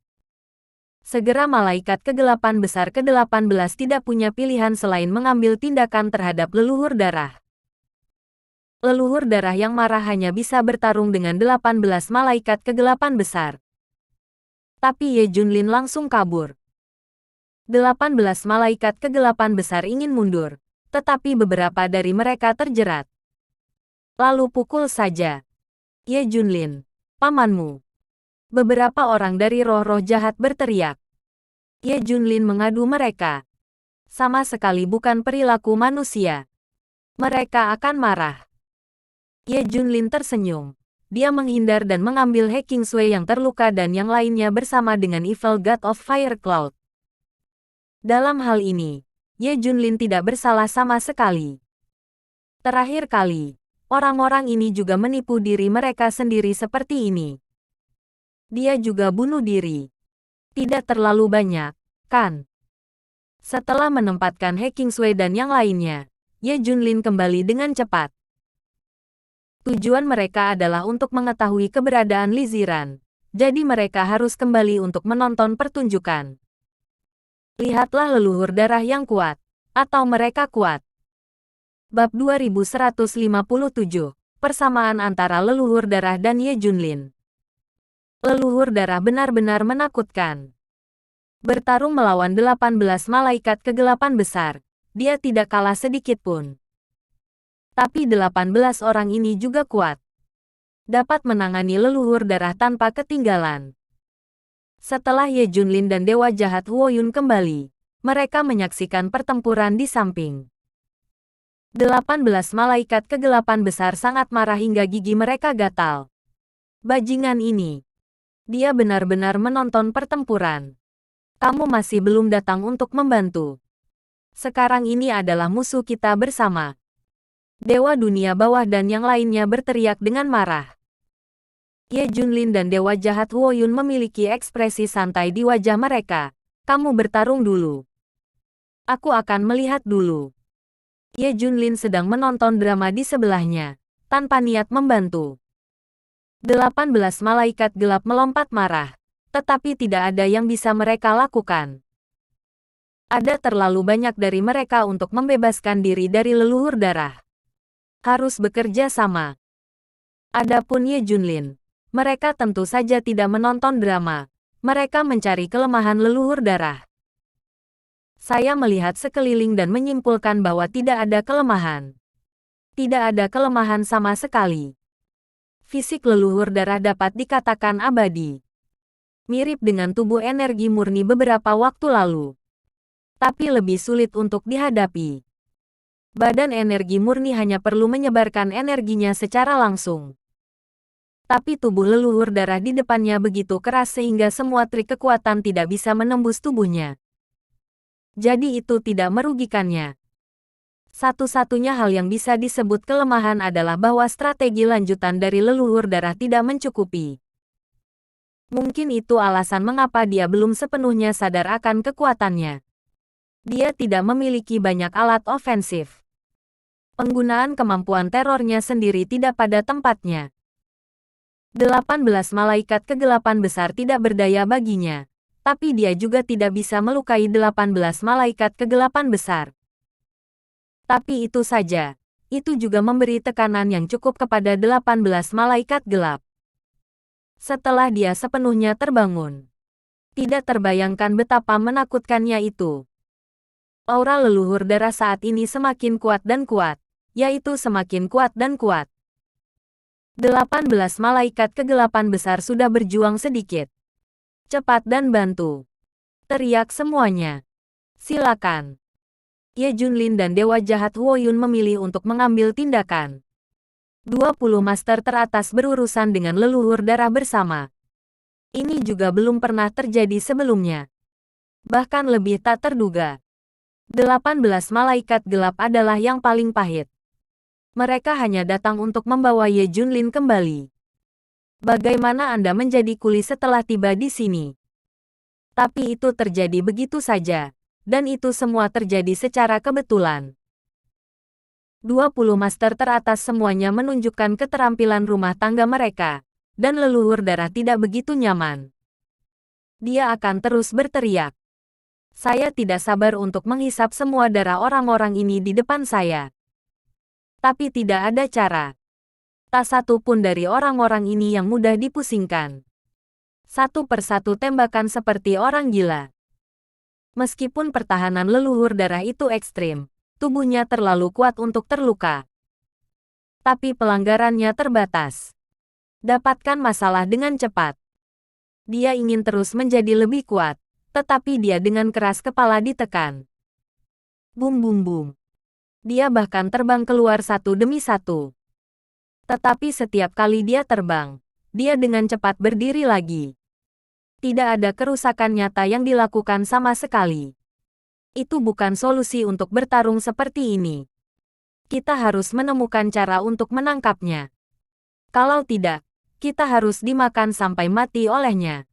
Segera malaikat kegelapan besar ke-18 tidak punya pilihan selain mengambil tindakan terhadap leluhur darah. Leluhur darah yang marah hanya bisa bertarung dengan 18 malaikat kegelapan besar. Tapi Ye Junlin langsung kabur. 18 malaikat kegelapan besar ingin mundur, tetapi beberapa dari mereka terjerat. Lalu pukul saja. Ye Junlin, pamanmu. Beberapa orang dari roh-roh jahat berteriak. Ye Junlin mengadu mereka. Sama sekali bukan perilaku manusia. Mereka akan marah. Ye Junlin tersenyum. Dia menghindar dan mengambil He Kingsui yang terluka dan yang lainnya bersama dengan Evil God of Fire Cloud. Dalam hal ini, Ye Junlin tidak bersalah sama sekali. Terakhir kali, orang-orang ini juga menipu diri mereka sendiri seperti ini. Dia juga bunuh diri. Tidak terlalu banyak, kan? Setelah menempatkan He Kingsui dan yang lainnya, Ye Junlin kembali dengan cepat. Tujuan mereka adalah untuk mengetahui keberadaan Li Ziran, jadi mereka harus kembali untuk menonton pertunjukan. Lihatlah leluhur darah yang kuat, atau mereka kuat. Bab 2157, Persamaan antara leluhur darah dan Ye Junlin. Leluhur darah benar-benar menakutkan. Bertarung melawan 18 malaikat kegelapan besar, dia tidak kalah sedikit pun. Tapi 18 orang ini juga kuat. Dapat menangani leluhur darah tanpa ketinggalan. Setelah Ye Junlin dan Dewa Jahat Huo Yun kembali, mereka menyaksikan pertempuran di samping. 18 malaikat kegelapan besar sangat marah hingga gigi mereka gatal. Bajingan ini. Dia benar-benar menonton pertempuran. Kamu masih belum datang untuk membantu. Sekarang ini adalah musuh kita bersama. Dewa dunia bawah dan yang lainnya berteriak dengan marah. Ye Junlin dan Dewa Jahat Huo Yun memiliki ekspresi santai di wajah mereka. Kamu bertarung dulu. Aku akan melihat dulu. Ye Junlin sedang menonton drama di sebelahnya, tanpa niat membantu. 18 malaikat gelap melompat marah, tetapi tidak ada yang bisa mereka lakukan. Ada terlalu banyak dari mereka untuk membebaskan diri dari leluhur darah. Harus bekerja sama. Adapun Ye Junlin, mereka tentu saja tidak menonton drama. Mereka mencari kelemahan leluhur darah. Saya melihat sekeliling dan menyimpulkan bahwa tidak ada kelemahan. Tidak ada kelemahan sama sekali. Fisik leluhur darah dapat dikatakan abadi. Mirip dengan tubuh energi murni beberapa waktu lalu. Tapi lebih sulit untuk dihadapi. Badan energi murni hanya perlu menyebarkan energinya secara langsung. Tapi tubuh leluhur darah di depannya begitu keras sehingga semua trik kekuatan tidak bisa menembus tubuhnya. Jadi itu tidak merugikannya. Satu-satunya hal yang bisa disebut kelemahan adalah bahwa strategi lanjutan dari leluhur darah tidak mencukupi. Mungkin itu alasan mengapa dia belum sepenuhnya sadar akan kekuatannya. Dia tidak memiliki banyak alat ofensif. Penggunaan kemampuan terornya sendiri tidak pada tempatnya. 18 malaikat kegelapan besar tidak berdaya baginya. Tapi dia juga tidak bisa melukai 18 malaikat kegelapan besar. Tapi itu saja. Itu juga memberi tekanan yang cukup kepada 18 malaikat gelap. Setelah dia sepenuhnya terbangun. Tidak terbayangkan betapa menakutkannya itu. Aura leluhur darah saat ini semakin kuat dan kuat. Yaitu semakin kuat dan kuat. 18 malaikat kegelapan besar sudah berjuang sedikit. Cepat dan bantu. Teriak semuanya. Silakan. Ye Junlin dan Dewa Jahat Huoyun memilih untuk mengambil tindakan. 20 master teratas berurusan dengan leluhur darah bersama. Ini juga belum pernah terjadi sebelumnya. Bahkan lebih tak terduga. 18 malaikat gelap adalah yang paling pahit. Mereka hanya datang untuk membawa Ye Junlin kembali. Bagaimana Anda menjadi kuli setelah tiba di sini? Tapi itu terjadi begitu saja. Dan itu semua terjadi secara kebetulan. 20 master teratas semuanya menunjukkan keterampilan rumah tangga mereka. Dan leluhur darah tidak begitu nyaman. Dia akan terus berteriak. Saya tidak sabar untuk menghisap semua darah orang-orang ini di depan saya. Tapi tidak ada cara. Tak satu pun dari orang-orang ini yang mudah dipusingkan. Satu persatu tembakan seperti orang gila. Meskipun pertahanan leluhur darah itu ekstrim, tubuhnya terlalu kuat untuk terluka. Tapi pelanggarannya terbatas. Dapatkan masalah dengan cepat. Dia ingin terus menjadi lebih kuat, tetapi dia dengan keras kepala ditekan. Bum bum bum. Dia bahkan terbang keluar satu demi satu. Tetapi setiap kali dia terbang, dia dengan cepat berdiri lagi. Tidak ada kerusakan nyata yang dilakukan sama sekali. Itu bukan solusi untuk bertarung seperti ini. Kita harus menemukan cara untuk menangkapnya. Kalau tidak, kita harus dimakan sampai mati olehnya.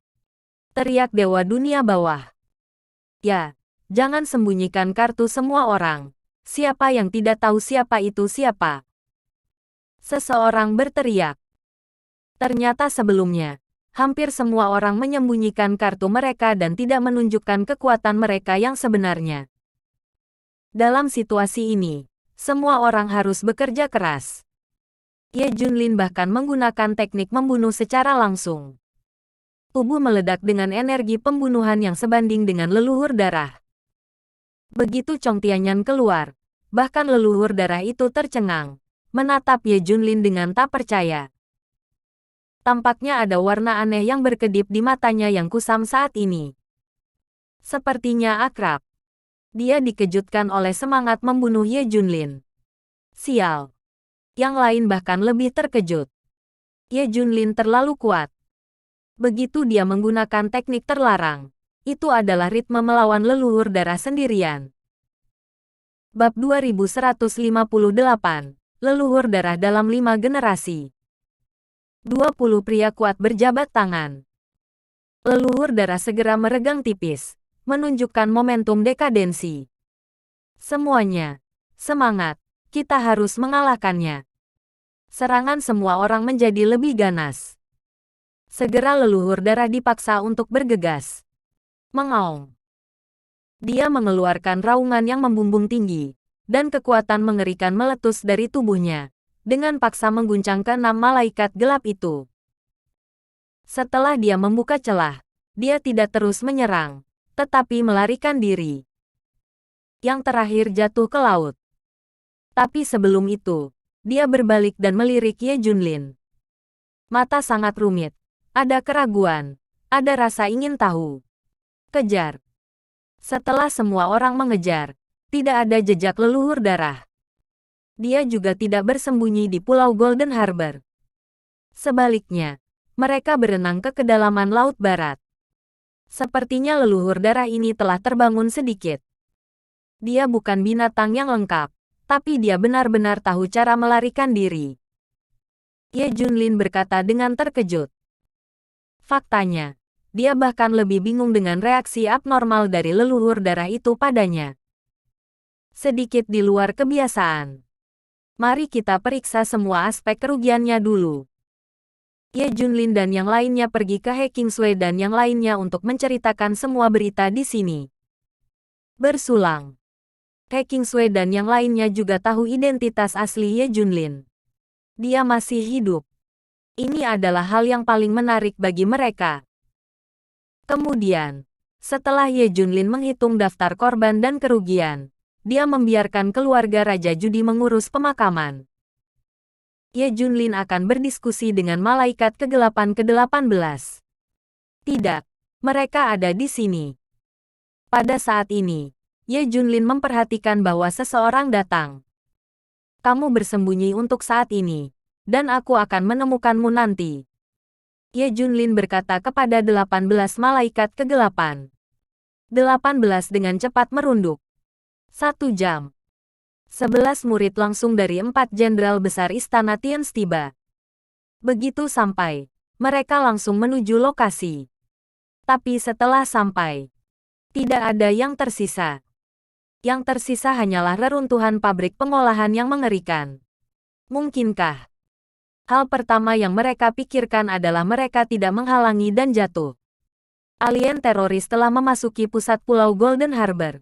Teriak Dewa Dunia Bawah. Ya, jangan sembunyikan kartu semua orang. Siapa yang tidak tahu siapa itu siapa? Seseorang berteriak. Ternyata sebelumnya, hampir semua orang menyembunyikan kartu mereka dan tidak menunjukkan kekuatan mereka yang sebenarnya. Dalam situasi ini, semua orang harus bekerja keras. Ye Junlin bahkan menggunakan teknik membunuh secara langsung. Tubuh meledak dengan energi pembunuhan yang sebanding dengan leluhur darah. Begitu Chong Tianyan keluar, bahkan leluhur darah itu tercengang. Menatap Ye Junlin dengan tak percaya. Tampaknya ada warna aneh yang berkedip di matanya yang kusam saat ini. Sepertinya akrab. Dia dikejutkan oleh semangat membunuh Ye Junlin. Sial. Yang lain bahkan lebih terkejut. Ye Junlin terlalu kuat. Begitu dia menggunakan teknik terlarang, itu adalah ritme melawan leluhur darah sendirian. Bab 2158. Leluhur darah dalam 5 generasi. 20 pria kuat berjabat tangan. Leluhur darah segera meregang tipis, menunjukkan momentum dekadensi. Semuanya, semangat, kita harus mengalahkannya. Serangan semua orang menjadi lebih ganas. Segera leluhur darah dipaksa untuk bergegas. Mengaung. Dia mengeluarkan raungan yang membumbung tinggi. Dan kekuatan mengerikan meletus dari tubuhnya, dengan paksa mengguncang ke-6 malaikat gelap itu. Setelah dia membuka celah, dia tidak terus menyerang, tetapi melarikan diri. Yang terakhir jatuh ke laut. Tapi sebelum itu, dia berbalik dan melirik Ye Junlin. Mata sangat rumit, ada keraguan, ada rasa ingin tahu. Kejar. Setelah semua orang mengejar, tidak ada jejak leluhur darah. Dia juga tidak bersembunyi di Pulau Golden Harbor. Sebaliknya, mereka berenang ke kedalaman Laut Barat. Sepertinya leluhur darah ini telah terbangun sedikit. Dia bukan binatang yang lengkap, tapi dia benar-benar tahu cara melarikan diri. Ye Junlin berkata dengan terkejut. Faktanya, dia bahkan lebih bingung dengan reaksi abnormal dari leluhur darah itu padanya. Sedikit di luar kebiasaan. Mari kita periksa semua aspek kerugiannya dulu. Ye Junlin dan yang lainnya pergi ke He Kingsway dan yang lainnya untuk menceritakan semua berita di sini. Bersulang. He Kingsway dan yang lainnya juga tahu identitas asli Ye Junlin. Dia masih hidup. Ini adalah hal yang paling menarik bagi mereka. Kemudian, setelah Ye Junlin menghitung daftar korban dan kerugian, dia membiarkan keluarga Raja Judi mengurus pemakaman. Ye Junlin akan berdiskusi dengan malaikat kegelapan ke-18. Tidak, mereka ada di sini. Pada saat ini, Ye Junlin memperhatikan bahwa seseorang datang. Kamu bersembunyi untuk saat ini, dan aku akan menemukanmu nanti. Ye Junlin berkata kepada 18 malaikat kegelapan. 18 dengan cepat merunduk. 1 jam. 11 murid langsung dari 4 jenderal besar Istana Tians tiba. Begitu sampai, mereka langsung menuju lokasi. Tapi setelah sampai, tidak ada yang tersisa. Yang tersisa hanyalah reruntuhan pabrik pengolahan yang mengerikan. Mungkinkah? Hal pertama yang mereka pikirkan adalah mereka tidak menghalangi dan jatuh. Alien teroris telah memasuki pusat Pulau Golden Harbor.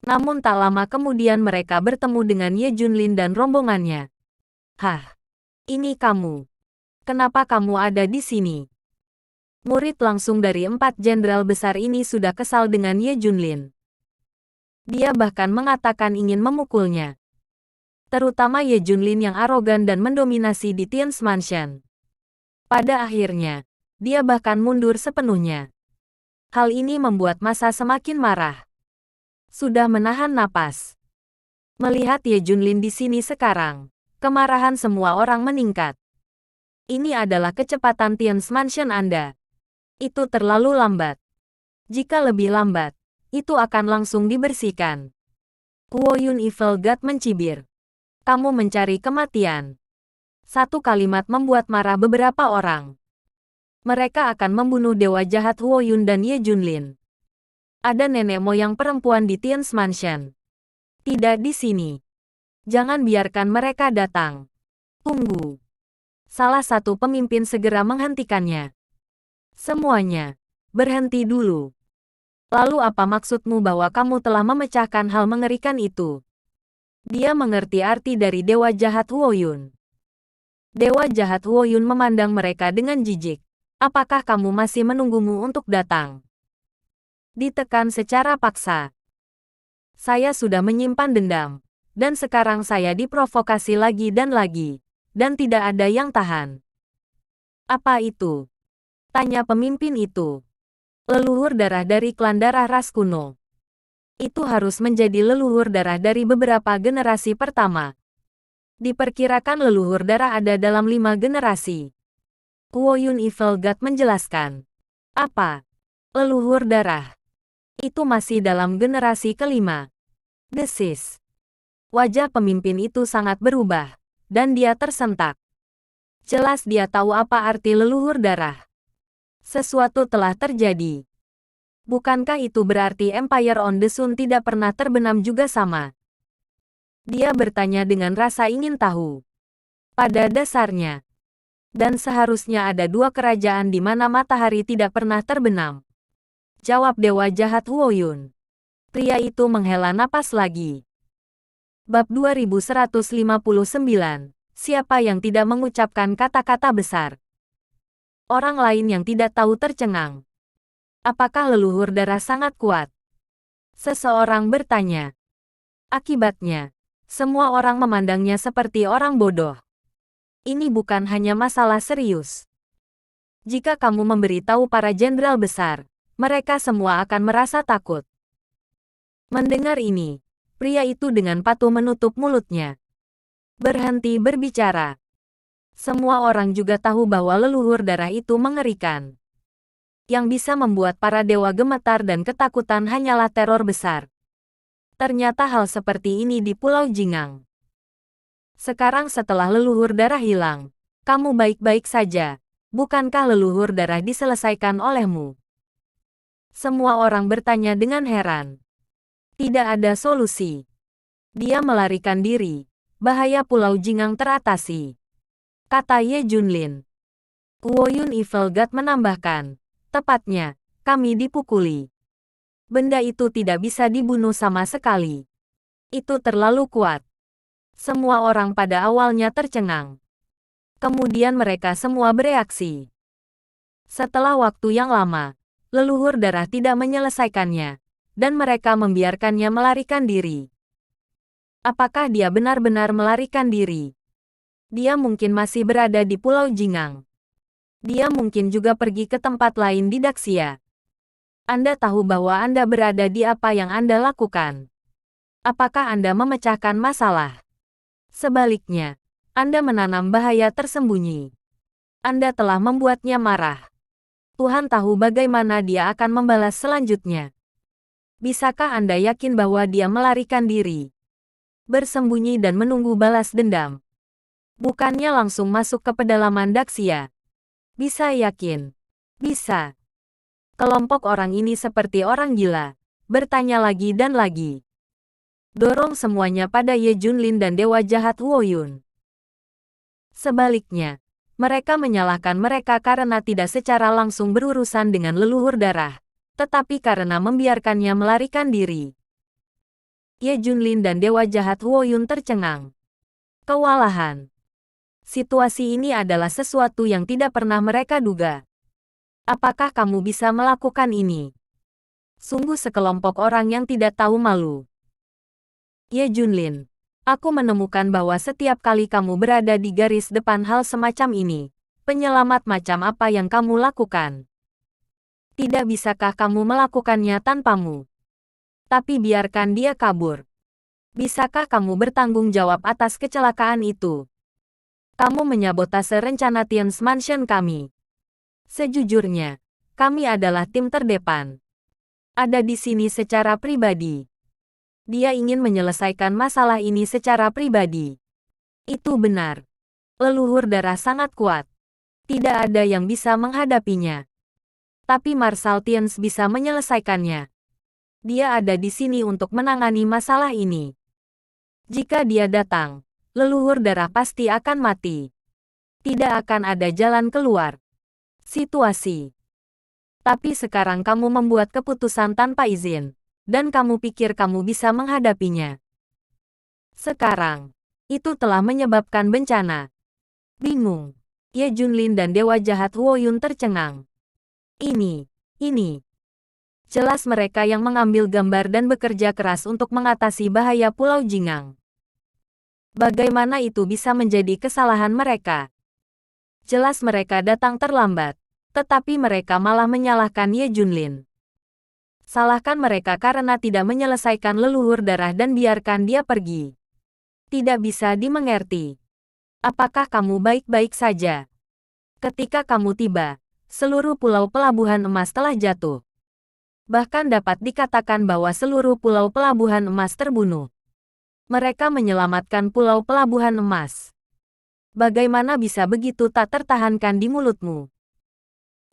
Namun tak lama kemudian mereka bertemu dengan Ye Junlin dan rombongannya. Hah? Ini kamu. Kenapa kamu ada di sini? Murid langsung dari 4 jenderal besar ini sudah kesal dengan Ye Junlin. Dia bahkan mengatakan ingin memukulnya. Terutama Ye Junlin yang arogan dan mendominasi di Tians Mansion. Pada akhirnya, dia bahkan mundur sepenuhnya. Hal ini membuat massa semakin marah. Sudah menahan napas. Melihat Ye Junlin di sini sekarang, kemarahan semua orang meningkat. Ini adalah kecepatan Tians Mansion Anda. Itu terlalu lambat. Jika lebih lambat, itu akan langsung dibersihkan. Huo Yun Evil God mencibir. Kamu mencari kematian. Satu kalimat membuat marah beberapa orang. Mereka akan membunuh dewa jahat Huo Yun dan Ye Junlin. Ada nenek moyang perempuan di Tians Mansion. Tidak di sini. Jangan biarkan mereka datang. Tunggu. Salah satu pemimpin segera menghentikannya. Semuanya, berhenti dulu. Lalu apa maksudmu bahwa kamu telah memecahkan hal mengerikan itu? Dia mengerti arti dari dewa jahat Huo Yun. Dewa jahat Huo Yun memandang mereka dengan jijik. Apakah kamu masih menunggumu untuk datang? Ditekan secara paksa. Saya sudah menyimpan dendam, dan sekarang saya diprovokasi lagi, dan tidak ada yang tahan. Apa itu? Tanya pemimpin itu. Leluhur darah dari klan darah ras kuno. Itu harus menjadi leluhur darah dari beberapa generasi pertama. Diperkirakan leluhur darah ada dalam 5 generasi. Huo Yun Evil God menjelaskan. Apa? Leluhur darah. Itu masih dalam generasi kelima. Desis. Wajah pemimpin itu sangat berubah, dan dia tersentak. Jelas dia tahu apa arti leluhur darah. Sesuatu telah terjadi. Bukankah itu berarti Empire on the Sun tidak pernah terbenam juga sama? Dia bertanya dengan rasa ingin tahu. Pada dasarnya. Dan seharusnya ada 2 kerajaan di mana matahari tidak pernah terbenam. Jawab dewa jahat Huo Yun. Pria itu menghela napas lagi. Bab 2159. Siapa yang tidak mengucapkan kata-kata besar? Orang lain yang tidak tahu tercengang. Apakah leluhur darah sangat kuat? Seseorang bertanya. Akibatnya, semua orang memandangnya seperti orang bodoh. Ini bukan hanya masalah serius. Jika kamu memberitahu para jenderal besar, mereka semua akan merasa takut. Mendengar ini, pria itu dengan patuh menutup mulutnya. Berhenti berbicara. Semua orang juga tahu bahwa leluhur darah itu mengerikan. Yang bisa membuat para dewa gemetar dan ketakutan hanyalah teror besar. Ternyata hal seperti ini di Pulau Jingang. Sekarang setelah leluhur darah hilang, kamu baik-baik saja. Bukankah leluhur darah diselesaikan olehmu? Semua orang bertanya dengan heran. Tidak ada solusi. Dia melarikan diri. Bahaya Pulau Jingang teratasi, kata Ye Junlin. Woyun Evil God menambahkan, tepatnya, kami dipukuli. Benda itu tidak bisa dibunuh sama sekali. Itu terlalu kuat. Semua orang pada awalnya tercengang. Kemudian mereka semua bereaksi. Setelah waktu yang lama, leluhur darah tidak menyelesaikannya, dan mereka membiarkannya melarikan diri. Apakah dia benar-benar melarikan diri? Dia mungkin masih berada di Pulau Jingang. Dia mungkin juga pergi ke tempat lain di Daxia. Anda tahu bahwa Anda berada di apa yang Anda lakukan. Apakah Anda memecahkan masalah? Sebaliknya, Anda menanam bahaya tersembunyi. Anda telah membuatnya marah. Tuhan tahu bagaimana dia akan membalas selanjutnya. Bisakah Anda yakin bahwa dia melarikan diri? Bersembunyi dan menunggu balas dendam. Bukannya langsung masuk ke pedalaman Daxia. Bisa yakin? Bisa. Kelompok orang ini seperti orang gila. Bertanya lagi dan lagi. Dorong semuanya pada Ye Junlin dan Dewa Jahat Woyun. Sebaliknya, mereka menyalahkan mereka karena tidak secara langsung berurusan dengan leluhur darah, tetapi karena membiarkannya melarikan diri. Ye Junlin dan Dewa Jahat Woyun tercengang. Kewalahan. Situasi ini adalah sesuatu yang tidak pernah mereka duga. Apakah kamu bisa melakukan ini? Sungguh sekelompok orang yang tidak tahu malu. Ye Junlin, aku menemukan bahwa setiap kali kamu berada di garis depan hal semacam ini, penyelamat macam apa yang kamu lakukan? Tidak bisakah kamu melakukannya tanpamu? Tapi biarkan dia kabur. Bisakah kamu bertanggung jawab atas kecelakaan itu? Kamu menyabotase rencana Tian's Mansion kami. Sejujurnya, kami adalah tim terdepan. Ada di sini secara pribadi. Dia ingin menyelesaikan masalah ini secara pribadi. Itu benar. Leluhur darah sangat kuat. Tidak ada yang bisa menghadapinya. Tapi Marshal Tian's bisa menyelesaikannya. Dia ada di sini untuk menangani masalah ini. Jika dia datang, leluhur darah pasti akan mati. Tidak akan ada jalan keluar. Situasi. Tapi sekarang kamu membuat keputusan tanpa izin, dan kamu pikir kamu bisa menghadapinya. Sekarang, itu telah menyebabkan bencana. Bingung. Ye Junlin dan Dewa Jahat Woyun tercengang. Ini. Jelas mereka yang mengambil gambar dan bekerja keras untuk mengatasi bahaya Pulau Jingang. Bagaimana itu bisa menjadi kesalahan mereka? Jelas mereka datang terlambat, tetapi mereka malah menyalahkan Ye Junlin. Salahkan mereka karena tidak menyelesaikan leluhur darah dan biarkan dia pergi. Tidak bisa dimengerti. Apakah kamu baik-baik saja? Ketika kamu tiba, seluruh pulau pelabuhan emas telah jatuh. Bahkan dapat dikatakan bahwa seluruh pulau pelabuhan emas terbunuh. Mereka menyelamatkan pulau pelabuhan emas. Bagaimana bisa begitu tak tertahankan di mulutmu?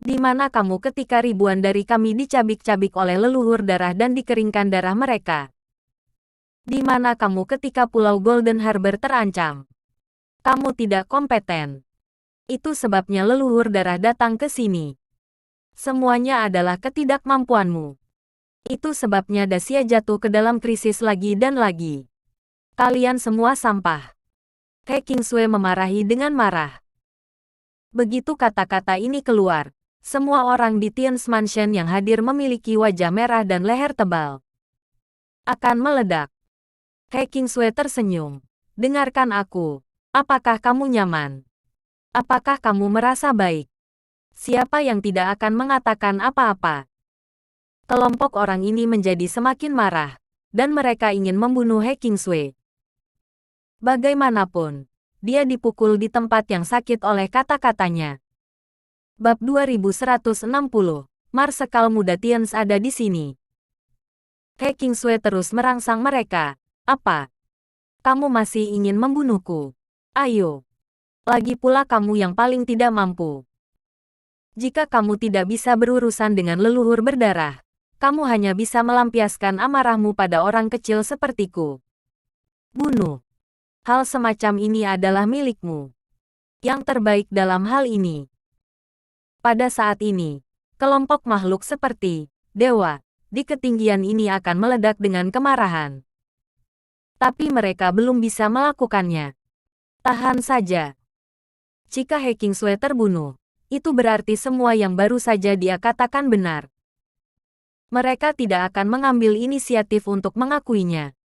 Di mana kamu ketika ribuan dari kami dicabik-cabik oleh leluhur darah dan dikeringkan darah mereka? Di mana kamu ketika Pulau Golden Harbor terancam? Kamu tidak kompeten. Itu sebabnya leluhur darah datang ke sini. Semuanya adalah ketidakmampuanmu. Itu sebabnya Daxia jatuh ke dalam krisis lagi dan lagi. Kalian semua sampah. He Qingsui memarahi dengan marah. Begitu kata-kata ini keluar, semua orang di Tian's Mansion yang hadir memiliki wajah merah dan leher tebal. Akan meledak. He Qingsui tersenyum. Dengarkan aku. Apakah kamu nyaman? Apakah kamu merasa baik? Siapa yang tidak akan mengatakan apa-apa? Kelompok orang ini menjadi semakin marah, dan mereka ingin membunuh He Qingsui. Bagaimanapun, dia dipukul di tempat yang sakit oleh kata-katanya. Bab 2160, Marsekal Muda Tian's ada di sini. He Qingsui terus merangsang mereka. Apa? Kamu masih ingin membunuhku? Ayo. Lagi pula kamu yang paling tidak mampu. Jika kamu tidak bisa berurusan dengan leluhur berdarah, kamu hanya bisa melampiaskan amarahmu pada orang kecil sepertiku. Bunuh. Hal semacam ini adalah milikmu. Yang terbaik dalam hal ini. Pada saat ini, kelompok makhluk seperti dewa di ketinggian ini akan meledak dengan kemarahan. Tapi mereka belum bisa melakukannya. Tahan saja. Jika He Qingsui terbunuh, itu berarti semua yang baru saja dia katakan benar. Mereka tidak akan mengambil inisiatif untuk mengakuinya.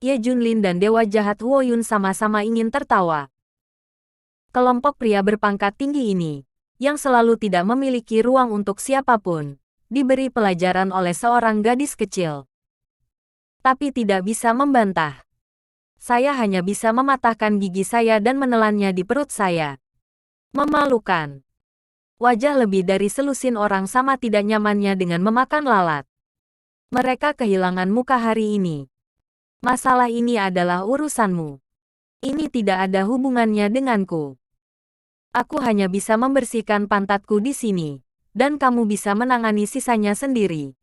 Ye Junlin dan Dewa Jahat Huo Yun sama-sama ingin tertawa. Kelompok pria berpangkat tinggi ini, yang selalu tidak memiliki ruang untuk siapapun, diberi pelajaran oleh seorang gadis kecil. Tapi tidak bisa membantah. Saya hanya bisa mematahkan gigi saya dan menelannya di perut saya. Memalukan. Wajah lebih dari selusin orang sama tidak nyamannya dengan memakan lalat. Mereka kehilangan muka hari ini. Masalah ini adalah urusanmu. Ini tidak ada hubungannya denganku. Aku hanya bisa membersihkan pantatku di sini. Dan kamu bisa menangani sisanya sendiri.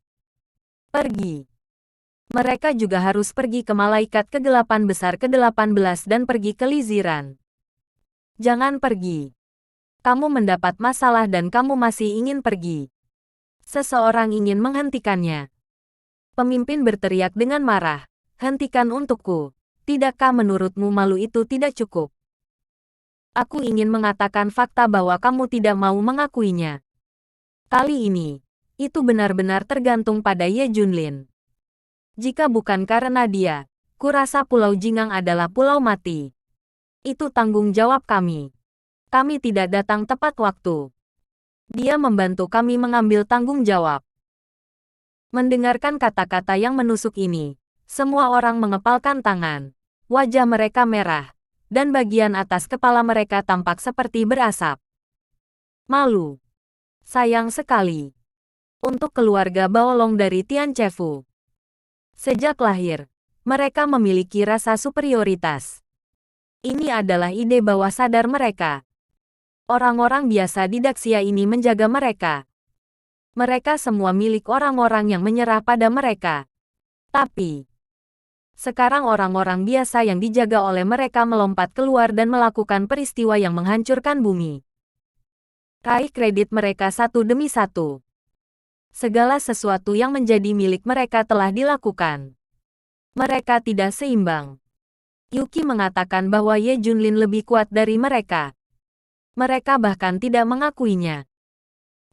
Pergi. Mereka juga harus pergi ke malaikat kegelapan besar ke-18 dan pergi ke Liziran. Jangan pergi. Kamu mendapat masalah dan kamu masih ingin pergi. Seseorang ingin menghentikannya. Pemimpin berteriak dengan marah. Hentikan untukku. Tidakkah menurutmu malu itu tidak cukup? Aku ingin mengatakan fakta bahwa kamu tidak mau mengakuinya. Kali ini, itu benar-benar tergantung pada Ye Junlin. Jika bukan karena dia, kurasa Pulau Jingang adalah pulau mati. Itu tanggung jawab kami. Kami tidak datang tepat waktu. Dia membantu kami mengambil tanggung jawab. Mendengarkan kata-kata yang menusuk ini, semua orang mengepalkan tangan. Wajah mereka merah, dan bagian atas kepala mereka tampak seperti berasap. Malu. Sayang sekali. Untuk keluarga Baolong dari Tianchefu. Sejak lahir, mereka memiliki rasa superioritas. Ini adalah ide bawah sadar mereka. Orang-orang biasa di Daxia ini menjaga mereka. Mereka semua milik orang-orang yang menyerah pada mereka. Tapi, sekarang orang-orang biasa yang dijaga oleh mereka melompat keluar dan melakukan peristiwa yang menghancurkan bumi. Raih kredit mereka satu demi satu. Segala sesuatu yang menjadi milik mereka telah dilakukan. Mereka tidak seimbang. Yuki mengatakan bahwa Ye Junlin lebih kuat dari mereka. Mereka bahkan tidak mengakuinya.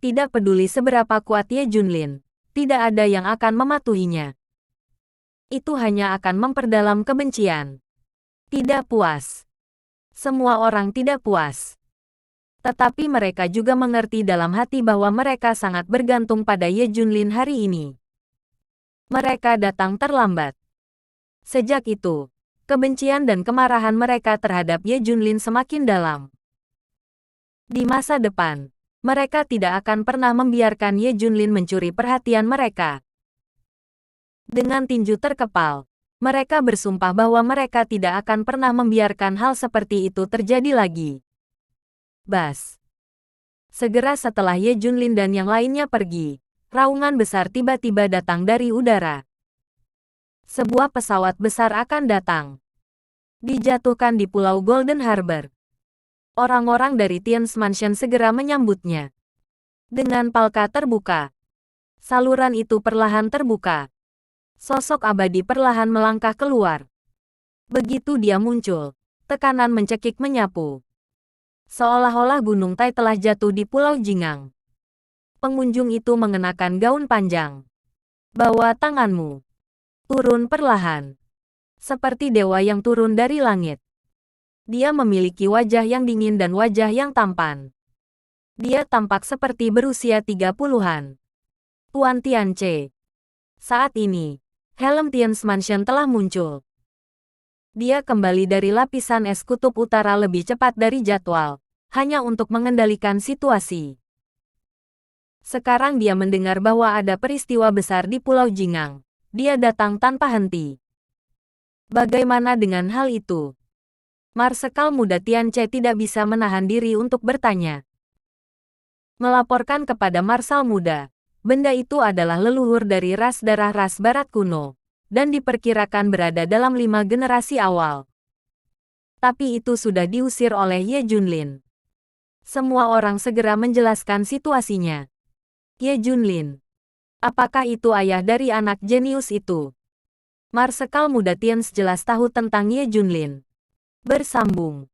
Tidak peduli seberapa kuat Ye Junlin, tidak ada yang akan mematuhinya. Itu hanya akan memperdalam kebencian. Tidak puas. Semua orang tidak puas. Tetapi mereka juga mengerti dalam hati bahwa mereka sangat bergantung pada Ye Junlin hari ini. Mereka datang terlambat. Sejak itu, kebencian dan kemarahan mereka terhadap Ye Junlin semakin dalam. Di masa depan, mereka tidak akan pernah membiarkan Ye Junlin mencuri perhatian mereka. Dengan tinju terkepal, mereka bersumpah bahwa mereka tidak akan pernah membiarkan hal seperti itu terjadi lagi. Bas. Segera setelah Ye Junlin dan yang lainnya pergi, raungan besar tiba-tiba datang dari udara. Sebuah pesawat besar akan datang. Dijatuhkan di Pulau Golden Harbor. Orang-orang dari Tian's Mansion segera menyambutnya. Dengan palka terbuka. Saluran itu perlahan terbuka. Sosok abadi perlahan melangkah keluar. Begitu dia muncul, tekanan mencekik menyapu. Seolah-olah Gunung Tai telah jatuh di Pulau Jingang. Pengunjung itu mengenakan gaun panjang. Bawa tanganmu. Turun perlahan. Seperti dewa yang turun dari langit. Dia memiliki wajah yang dingin dan wajah yang tampan. Dia tampak seperti berusia 30-an. Tuan Tianche. Saat ini, helm Tian's Mansion telah muncul. Dia kembali dari lapisan es kutub utara lebih cepat dari jadwal, hanya untuk mengendalikan situasi. Sekarang dia mendengar bahwa ada peristiwa besar di Pulau Jingang, Dia datang tanpa henti. Bagaimana dengan hal itu? Marsekal muda Tianche tidak bisa menahan diri untuk bertanya. Melaporkan kepada Marsal muda, benda itu adalah leluhur dari ras darah ras barat kuno, dan diperkirakan berada dalam 5 generasi awal. Tapi itu sudah diusir oleh Ye Junlin. Semua orang segera menjelaskan situasinya. Ye Junlin. Apakah itu ayah dari anak jenius itu? Marsekal muda Tianche jelas tahu tentang Ye Junlin. Bersambung.